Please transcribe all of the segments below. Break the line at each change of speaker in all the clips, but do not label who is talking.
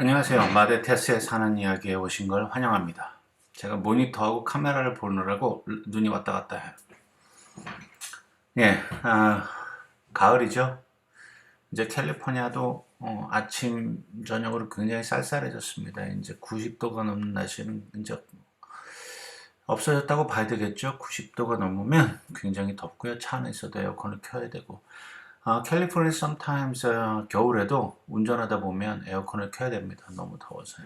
안녕하세요. 마데테스에 사는 이야기에 오신 걸 환영합니다. 제가 모니터하고 카메라를 보느라고 눈이 왔다 갔다 해요. 예, 가을이죠. 이제 캘리포니아도 아침, 저녁으로 굉장히 쌀쌀해졌습니다. 이제 90도가 넘는 날씨는 이제 없어졌다고 봐야 되겠죠. 90도가 넘으면 굉장히 덥고요. 차 안에 있어도 에어컨을 켜야 되고. 캘리포니아 sometimes 겨울에도 운전하다 보면 에어컨을 켜야 됩니다. 너무 더워서요.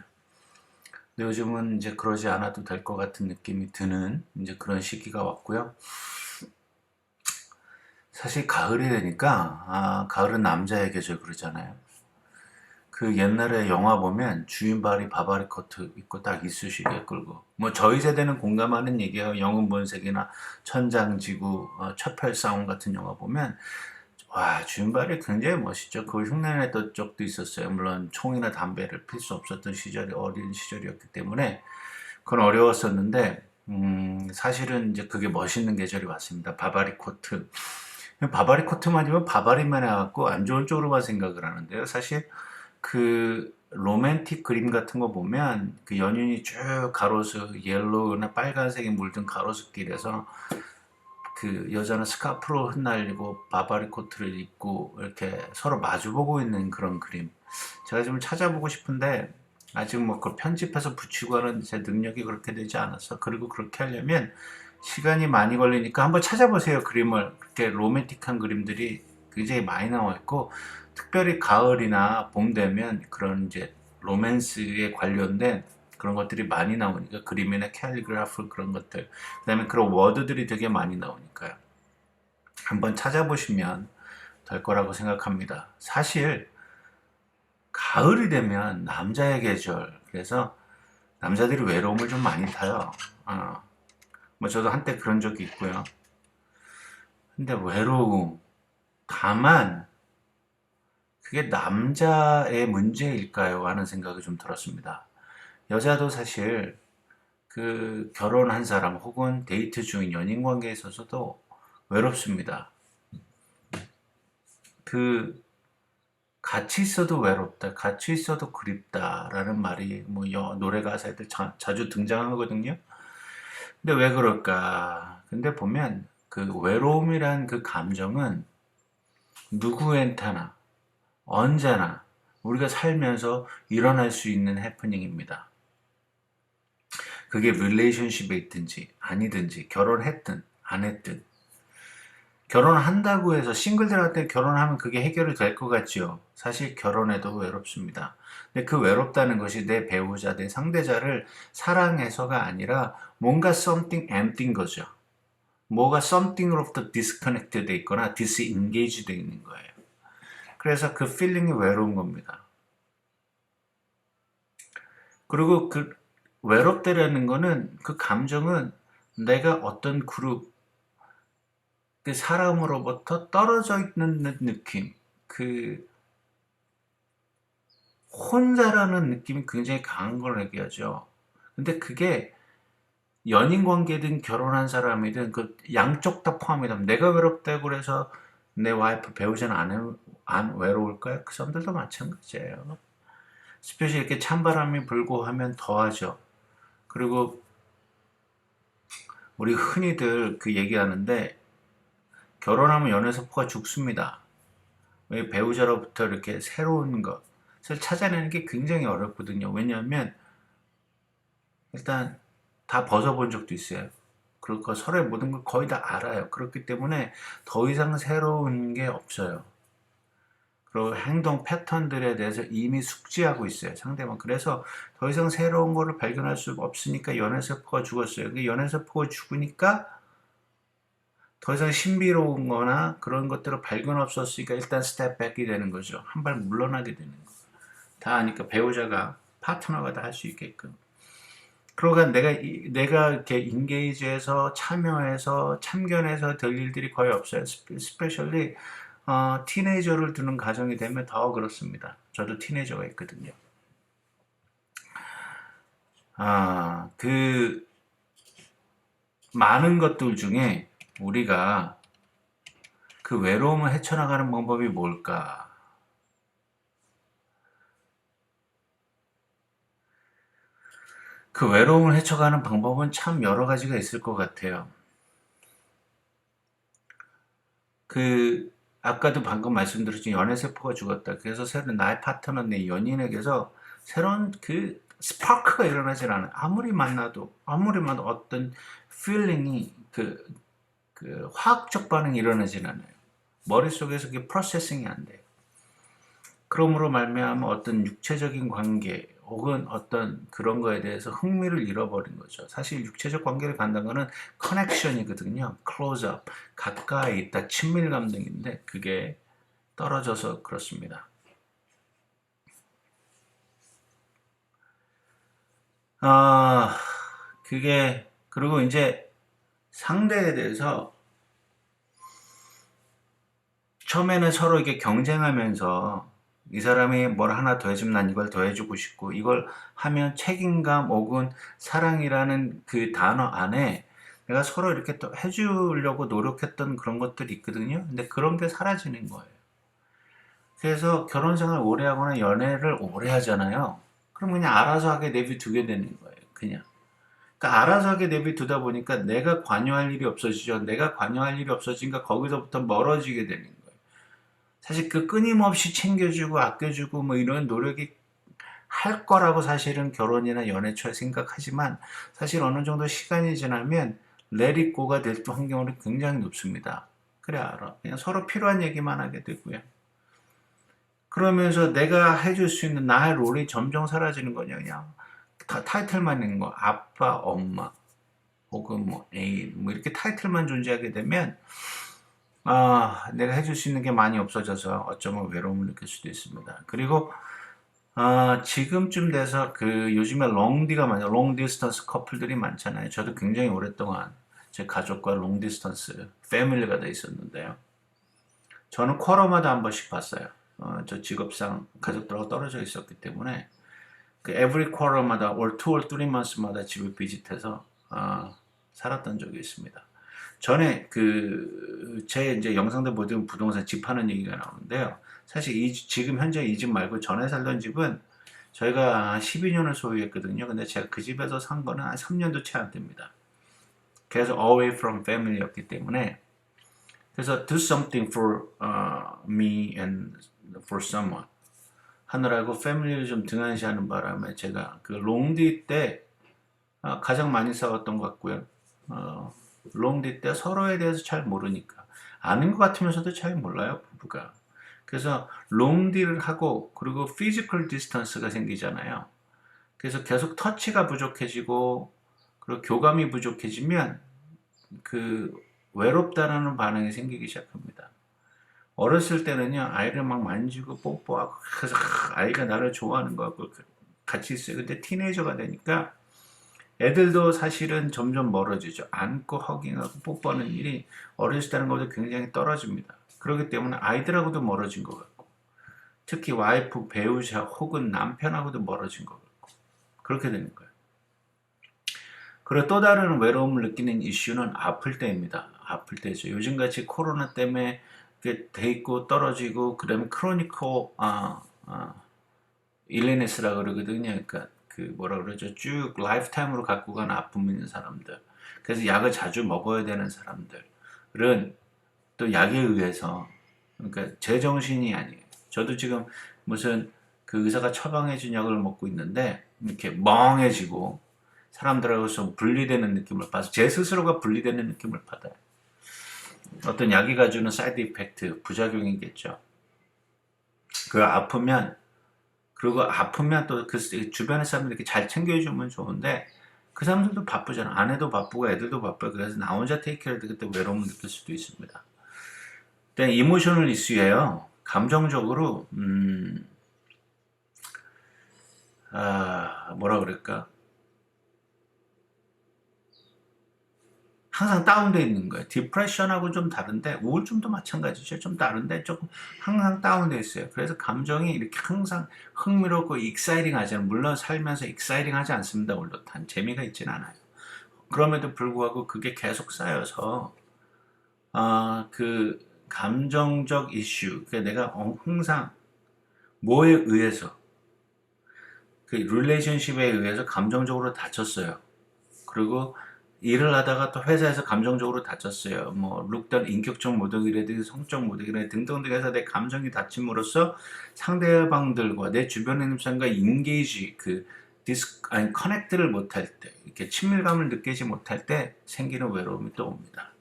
근데 요즘은 이제 그러지 않아도 될 것 같은 느낌이 드는 이제 그런 시기가 왔고요. 사실 가을이 되니까 가을은 남자의 계절 그러잖아요. 그 옛날에 영화 보면 주인발이 바바리 코트 입고 딱 이쑤시개 끌고 뭐 저희 세대는 공감하는 얘기예요. 영웅 본색이나 천장지구, 첩혈 싸움 같은 영화 보면 와 주인발이 굉장히 멋있죠. 그걸 흉내냈던 적도 있었어요. 물론 총이나 담배를 필 수 없었던 시절이 어린 시절이었기 때문에 그건 어려웠었는데 사실은 이제 그게 멋있는 계절이 왔습니다. 바바리 코트. 바바리 코트만 입으면 바바리만 해갖고 안 좋은 쪽으로만 생각을 하는데요. 사실 그 로맨틱 그림 같은 거 보면 그 연인이 쭉 가로수 옐로우나 빨간색이 물든 가로수길에서 그 여자는 스카프로 흩날리고 바바리 코트를 입고 이렇게 서로 마주보고 있는 그런 그림. 제가 좀 찾아보고 싶은데 아직 뭐 그걸 편집해서 붙이고 하는 제 능력이 그렇게 되지 않아서 그리고 그렇게 하려면 시간이 많이 걸리니까 한번 찾아보세요. 그림을. 그렇게 로맨틱한 그림들이 굉장히 많이 나와 있고 특별히 가을이나 봄 되면 그런 이제 로맨스에 관련된 그런 것들이 많이 나오니까 그림이나 캘리그라프 그런 것들 그다음에 그런 워드들이 되게 많이 나오니까요. 한번 찾아보시면 될 거라고 생각합니다. 사실 가을이 되면 남자의 계절 그래서 남자들이 외로움을 좀 많이 타요. 뭐 저도 한때 그런 적이 있고요. 근데 외로움 다만 그게 남자의 문제일까요? 하는 생각이 좀 들었습니다. 여자도 사실 그 결혼한 사람 혹은 데이트 중인 연인 관계에 있어서도 외롭습니다. 그 같이 있어도 외롭다, 같이 있어도 그립다라는 말이 뭐 노래 가사에 자주 등장하거든요. 근데 왜 그럴까? 근데 보면 그 외로움이란 그 감정은 누구한테나 언제나 우리가 살면서 일어날 수 있는 해프닝입니다. 그게 릴레이션십에 있든지 아니든지 결혼했든 안 했든 결혼한다고 해서 싱글들한테 결혼하면 그게 해결이 될 것 같지요. 사실 결혼해도 외롭습니다. 근데 그 외롭다는 것이 내 배우자, 내 상대자를 사랑해서가 아니라 뭔가 something empty인 거죠. 뭐가 something으로부터 disconnected 돼 있거나 disengaged 돼 있는 거예요. 그래서 그 feeling이 외로운 겁니다. 그리고 그 외롭다라는 거는 그 감정은 내가 어떤 그룹, 그 사람으로부터 떨어져 있는 느낌, 그 혼자라는 느낌이 굉장히 강한 걸 얘기하죠. 근데 그게 연인 관계든 결혼한 사람이든 그 양쪽 다 포함이다. 내가 외롭다고 그래서 내 와이프 배우자는 안 외로울까요? 그 사람들도 마찬가지예요. 스페셜 이렇게 찬바람이 불고 하면 더하죠. 그리고 우리 흔히들 그 얘기하는데 결혼하면 연애세포가 죽습니다. 왜 배우자로부터 이렇게 새로운 것을 찾아내는 게 굉장히 어렵거든요. 왜냐하면 일단 다 벗어본 적도 있어요. 그리고 서로의 모든 걸 거의 다 알아요. 그렇기 때문에 더 이상 새로운 게 없어요. 그리고 행동 패턴들에 대해서 이미 숙지하고 있어요. 상대방. 그래서 더 이상 새로운 거를 발견할 수가 없으니까 연애세포가 죽었어요. 그 연애세포가 죽으니까 더 이상 신비로운 거나 그런 것들을 발견 없었으니까 일단 스텝 백이 되는 거죠. 한 발 물러나게 되는 거. 다 하니까 배우자가 파트너가 다 할 수 있게끔. 그러니까 내가 이렇게 인게이지해서 참여해서 참견해서 될 일들이 거의 없어요. 스페셜리 티네이저를 두는 가정이 되면 더 그렇습니다. 저도 티네이저가 있거든요. 그 많은 것들 중에 우리가 그 외로움을 헤쳐나가는 방법이 뭘까? 그 외로움을 헤쳐가는 방법은 참 여러 가지가 있을 것 같아요. 그 아까도 방금 말씀드렸지만 연애세포가 죽었다. 그래서 새로운 나의 파트너, 내 연인에게서 새로운 그 스파크가 일어나질 않아요. 아무리 만나도 어떤 필링이 그 화학적 반응이 일어나질 않아요. 머릿속에서 그게 프로세싱이 안 돼요. 그러므로 말미암아 어떤 육체적인 관계 혹은 어떤 그런 거에 대해서 흥미를 잃어버린 거죠. 사실 육체적 관계를 갖는 거는 커넥션이거든요. 클로즈업, 가까이 있다, 친밀감 등인데 그게 떨어져서 그렇습니다. 아, 그게 그리고 이제 상대에 대해서 처음에는 서로 이게 경쟁하면서 이 사람이 뭘 하나 더 해주면 난 이걸 더 해주고 싶고 이걸 하면 책임감 혹은 사랑이라는 그 단어 안에 내가 서로 이렇게 또 해주려고 노력했던 그런 것들이 있거든요. 근데 그런 게 사라지는 거예요. 그래서 결혼 생활 오래 하거나 연애를 오래 하잖아요. 그럼 그냥 알아서 하게 내비두게 되는 거예요. 그냥. 그러니까 알아서 하게 내비두다 보니까 내가 관여할 일이 없어지죠. 내가 관여할 일이 없어지니까 거기서부터 멀어지게 되는 거예요. 사실 그 끊임없이 챙겨주고 아껴주고 뭐 이런 노력이 할 거라고 사실은 결혼이나 연애 초에 생각하지만 사실 어느 정도 시간이 지나면 let it go가 될 확률이 굉장히 높습니다. 그래 알아. 그냥 서로 필요한 얘기만 하게 되고요. 그러면서 내가 해줄 수 있는 나의 롤이 점점 사라지는 거냐 그냥 다 타이틀만 있는 거 아빠, 엄마 혹은 뭐 애인 뭐 이렇게 타이틀만 존재하게 되면 내가 해줄 수 있는 게 많이 없어져서 어쩌면 외로움을 느낄 수도 있습니다. 그리고 지금쯤 돼서 그 요즘에 롱디가 많아요. 롱 디스턴스 커플들이 많잖아요. 저도 굉장히 오랫동안 제 가족과 롱 디스턴스 패밀리가 돼 있었는데요. 저는 쿼터마다 한 번씩 봤어요. 저 직업상 가족들하고 떨어져 있었기 때문에 그 every quarter마다 or two or three months마다 집을 비짓해서 살았던 적이 있습니다. 전에 제 이제 영상들 보면 부동산 집 파는 얘기가 나오는데요. 사실 지금 현재 이 집 말고 전에 살던 집은 저희가 12년을 소유했거든요. 근데 제가 그 집에서 산 거는 한 3년도 채 안 됩니다. 그래서 away from family였기 때문에 그래서 do something for me and for someone 하느라고 패밀리를 좀 등한시하는 바람에 제가 그 롱디 때 가장 많이 싸웠던 것 같고요. 롱디 때 서로에 대해서 잘 모르니까 아는 것 같으면서도 잘 몰라요 부부가. 그래서 롱디를 하고 그리고 피지컬 디스턴스가 생기잖아요. 그래서 계속 터치가 부족해지고 그리고 교감이 부족해지면 그 외롭다라는 반응이 생기기 시작합니다. 어렸을 때는요 아이를 막 만지고 뽀뽀하고 그래서 아이가 나를 좋아하는 것 같고 같이 있어요. 근데 티네이저가 되니까 애들도 사실은 점점 멀어지죠. 안고 허깅하고 뽀뽀하는 일이 어렸을 때는 것보다 굉장히 떨어집니다. 그렇기 때문에 아이들하고도 멀어진 것 같고 특히 와이프, 배우자 혹은 남편하고도 멀어진 것 같고 그렇게 되는 거예요. 그리고 또 다른 외로움을 느끼는 이슈는 아플 때입니다. 아플 때죠. 요즘같이 코로나 때문에 돼 있고 떨어지고 그다음에 크로니코 일리네스라 그러거든요. 그러니까 그 뭐라 그러죠? 쭉 라이프타임으로 갖고 가는 아픔 있는 사람들. 그래서 약을 자주 먹어야 되는 사람들은 또 약에 의해서 그러니까 제정신이 아니에요. 저도 지금 무슨 그 의사가 처방해 준 약을 먹고 있는데 이렇게 멍해지고 사람들하고서 분리되는 느낌을 받아서 제 스스로가 분리되는 느낌을 받아요. 어떤 약이 가지는 사이드 이펙트, 부작용이겠죠. 아프면 그리고 아프면 또 그 주변의 사람들이 이렇게 잘 챙겨주면 좋은데 그 사람들도 바쁘잖아. 아내도 바쁘고 애들도 바빠요. 그래서 나 혼자 테이크해야 되 그때 외로움을 느낄 수도 있습니다. 근데 이모셔널 이슈예요. 감정적으로 뭐라 그럴까? 항상 다운되어 있는 거예요. 디프레션하고 좀 다른데 우울증도 마찬가지죠. 좀 다른데 조금 항상 다운되어 있어요. 그래서 감정이 이렇게 항상 흥미롭고 익사이팅 하지 않아요. 물론 살면서 익사이팅 하지 않습니다. 물론 단 재미가 있진 않아요. 그럼에도 불구하고 그게 계속 쌓여서 그 감정적 이슈, 그 내가 항상 뭐에 의해서 그 릴레이션십에 의해서 감정적으로 다쳤어요. 그리고 일을 하다가 또 회사에서 감정적으로 다쳤어요. 뭐 룩던 인격적 모독이라든지 성적 모독이라든지 등등등 해서 내 감정이 다침으로써 상대방들과 내 주변의 사람과 인게이지 아니 커넥트를 못할 때, 이렇게 친밀감을 느끼지 못할 때 생기는 외로움이 또 옵니다.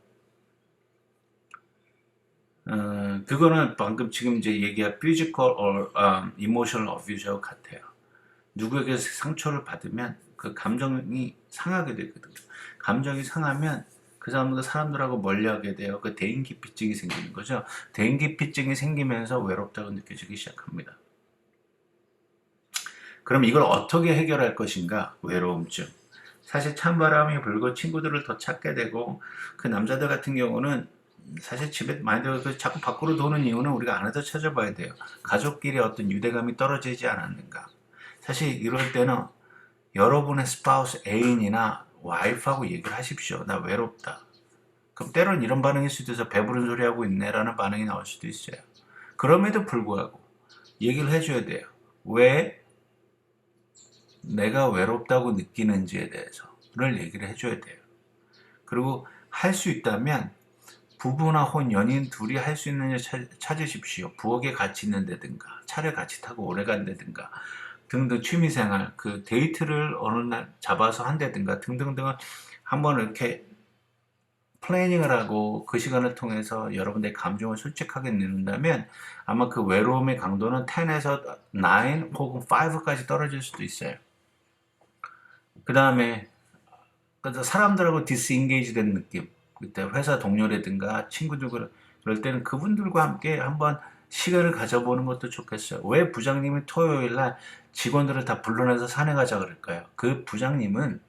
그거는 방금 지금 이제 얘기한 physical or emotional abuse하고 같아요. 누구에게 상처를 받으면 그 감정이 상하게 되거든요. 감정이 상하면 그 사람들하고 멀리하게 돼요. 그 대인기피증이 생기는 거죠. 대인기피증이 생기면서 외롭다고 느껴지기 시작합니다. 그럼 이걸 어떻게 해결할 것인가? 외로움증. 사실 찬바람이 불고 친구들을 더 찾게 되고, 그 남자들 같은 경우는 사실 집에 많이 들어서 자꾸 밖으로 도는 이유는 우리가 안에서 찾아봐야 돼요. 가족끼리 어떤 유대감이 떨어지지 않았는가. 사실 이럴 때는 여러분의 스파우스 애인이나 와이프하고 얘기를 하십시오. 나 외롭다. 그럼 때론 이런 반응일 수도 있어. 배부른 소리 하고 있네 라는 반응이 나올 수도 있어요. 그럼에도 불구하고 얘기를 해줘야 돼요. 왜 내가 외롭다고 느끼는지에 대해서를 얘기를 해줘야 돼요. 그리고 할 수 있다면 부부나 혼 연인 둘이 할 수 있는 일 찾으십시오. 부엌에 같이 있는다든가 차를 같이 타고 오래 간다든가 등등 취미생활, 그 데이트를 어느 날 잡아서 한다든가 등등등을 한번 이렇게 플래닝을 하고 그 시간을 통해서 여러분들의 감정을 솔직하게 내는다면 아마 그 외로움의 강도는 10에서 9 혹은 5까지 떨어질 수도 있어요. 그 다음에 사람들하고 디스인게이지 된 느낌, 그때 회사 동료라든가 친구들 그럴 때는 그분들과 함께 한번 시간을 가져보는 것도 좋겠어요. 왜 부장님이 토요일 날 직원들을 다 불러내서 산에 가자 그럴까요? 그 부장님은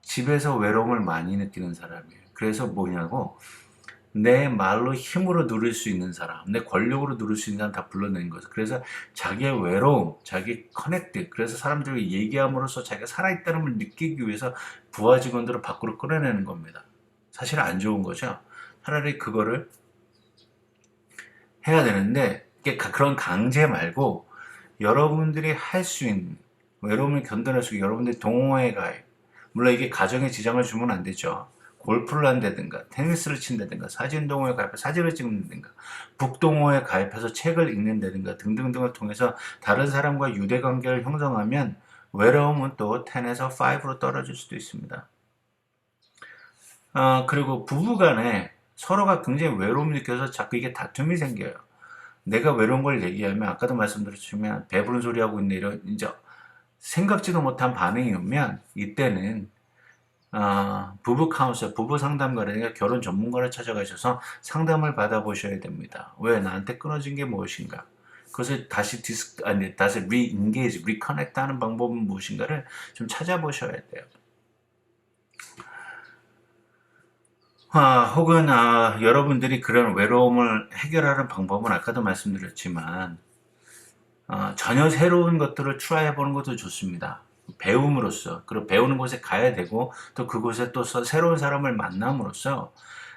집에서 외로움을 많이 느끼는 사람이에요. 그래서 뭐냐고, 내 말로 힘으로 누릴 수 있는 사람, 내 권력으로 누릴 수 있는 사람 다 불러내는 거죠. 그래서 자기의 외로움, 자기 커넥트, 그래서 사람들과 얘기함으로써 자기가 살아있다는 걸 느끼기 위해서 부하 직원들을 밖으로 끌어내는 겁니다. 사실 안 좋은 거죠. 차라리 그거를 해야 되는데, 그런 강제 말고 여러분들이 할 수 있는, 외로움을 견뎌낼 수 있는 여러분들이 동호회 가입, 물론 이게 가정에 지장을 주면 안 되죠. 골프를 한다든가 테니스를 친다든가 사진 동호회 가입해서 사진을 찍는다든가 북동호회 가입해서 책을 읽는다든가 등등등을 통해서 다른 사람과 유대관계를 형성하면 외로움은 또 10에서 5로 떨어질 수도 있습니다. 그리고 부부간에 서로가 굉장히 외로움을 느껴서 자꾸 이게 다툼이 생겨요. 내가 외로운 걸 얘기하면 아까도 말씀드렸지만 배부른 소리 하고 있네 이런 이제 생각지도 못한 반응이 오면 이때는 부부 카운셀, 부부 상담가라든가 결혼 전문가를 찾아가셔서 상담을 받아보셔야 됩니다. 왜 나한테 끊어진 게 무엇인가? 그것을 다시 다시 리인게이지, 리커넥트 하는 방법은 무엇인가를 좀 찾아보셔야 돼요. 혹은 여러분들이 그런 외로움을 해결하는 방법은 아까도 말씀드렸지만 전혀 새로운 것들을 트라이해보는 것도 좋습니다. 배움으로써, 그리고 배우는 곳에 가야 되고 또 그곳에 또 새로운 사람을 만남으로써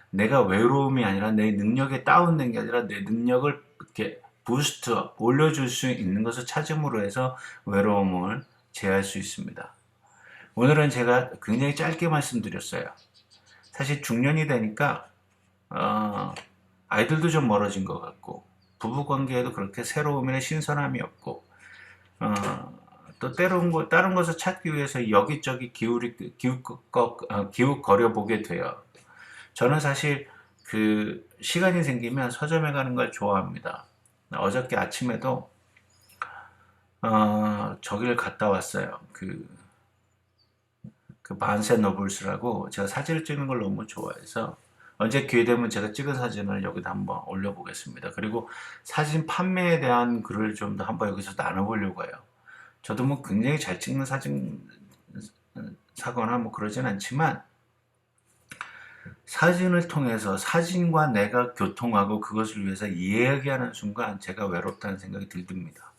내가 외로움이 아니라 내 능력에 다운된 게 아니라 내 능력을 이렇게 부스트 올려줄 수 있는 것을 찾음으로 해서 외로움을 제어할 수 있습니다. 오늘은 제가 굉장히 짧게 말씀드렸어요. 사실 중년이 되니까 아이들도 좀 멀어진 것 같고 부부관계에도 그렇게 새로움이나 신선함이 없고 또 때로운 다른 것을 찾기 위해서 여기저기 기웃거려 보게 돼요. 저는 사실 그 시간이 생기면 서점에 가는 걸 좋아합니다. 어저께 아침에도 저기를 갔다 왔어요. 그 바은스 앤 노블스라고 제가 사진을 찍는 걸 너무 좋아해서 언제 기회 되면 제가 찍은 사진을 여기다 한번 올려보겠습니다. 그리고 사진 판매에 대한 글을 좀 더 한번 여기서 나눠보려고 해요. 저도 뭐 굉장히 잘 찍는 사진 사거나 뭐 그러진 않지만 사진을 통해서 사진과 내가 교통하고 그것을 위해서 이야기하는 순간 제가 외롭다는 생각이 들듭니다.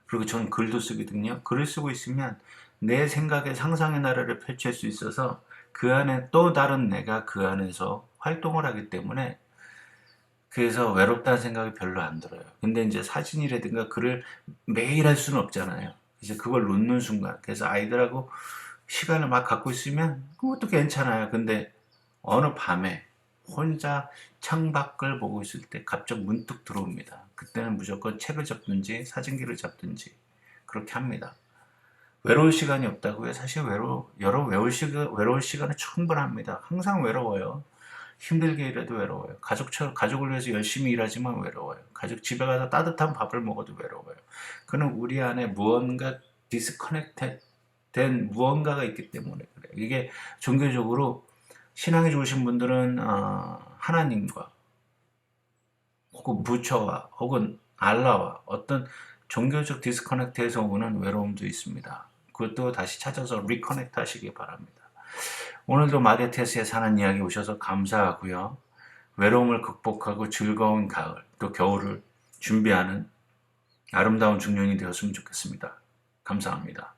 그리고 저는 글도 쓰거든요. 글을 쓰고 있으면 내 생각의 상상의 나라를 펼칠 수 있어서 그 안에 또 다른 내가 그 안에서 활동을 하기 때문에 그래서 외롭다는 생각이 별로 안 들어요. 근데 이제 사진이라든가 글을 매일 할 수는 없잖아요. 이제 그걸 놓는 순간, 그래서 아이들하고 시간을 막 갖고 있으면 그것도 괜찮아요. 근데 어느 밤에 혼자 창밖을 보고 있을 때 갑자기 문득 들어옵니다. 그때는 무조건 책을 잡든지 사진기를 잡든지 그렇게 합니다. 외로울 시간이 없다고요? 사실 외로울 시간은 충분합니다. 항상 외로워요. 힘들게 일해도 외로워요. 가족을 위해서 열심히 일하지만 외로워요. 집에 가서 따뜻한 밥을 먹어도 외로워요. 그는 우리 안에 무언가 디스커넥트 된 무언가가 있기 때문에 그래요. 이게 종교적으로 신앙이 좋으신 분들은 하나님과 혹은 부처와 혹은 알라와 어떤 종교적 디스커넥트에서 오는 외로움도 있습니다. 그것도 다시 찾아서 리커넥트 하시기 바랍니다. 오늘도 마리아테스의 사는 이야기 오셔서 감사하고요. 외로움을 극복하고 즐거운 가을 또 겨울을 준비하는 아름다운 중년이 되었으면 좋겠습니다. 감사합니다.